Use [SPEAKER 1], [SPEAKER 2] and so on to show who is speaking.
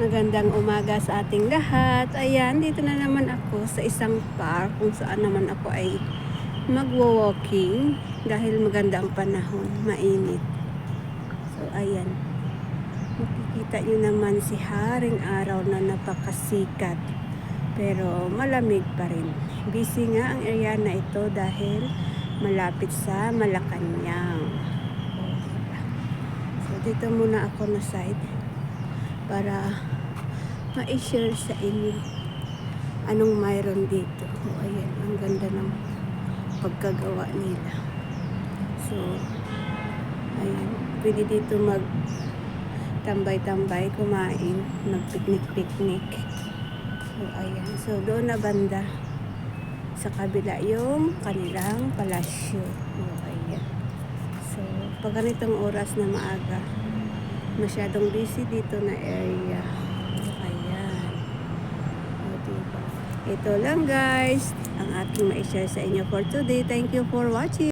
[SPEAKER 1] Magandang umaga sa ating lahat. Ayan, dito na naman ako sa isang park kung saan naman ako ay magwo-walking dahil maganda ang panahon, mainit. So, ayan. Makikita nyo naman si Haring Araw na napakasikat. Pero malamig pa rin. Busy nga ang area na ito dahil malapit sa Malacanang. So, dito muna ako na side para ma-share sa inyo anong mayroon dito. Ayan, ang ganda ng pagkagawa nila. So, ayan, pwede dito mag tambay-tambay, kumain, mag-picnic-picnic. So, ayan. So, doon na banda sa kabila yung kanilang palasyo. So, ayan. So, pag ganitong oras na maaga, masyadong busy dito na area. Ayan. O, diba? Ito lang guys, ang aking ma-share sa inyo for today. Thank you for watching.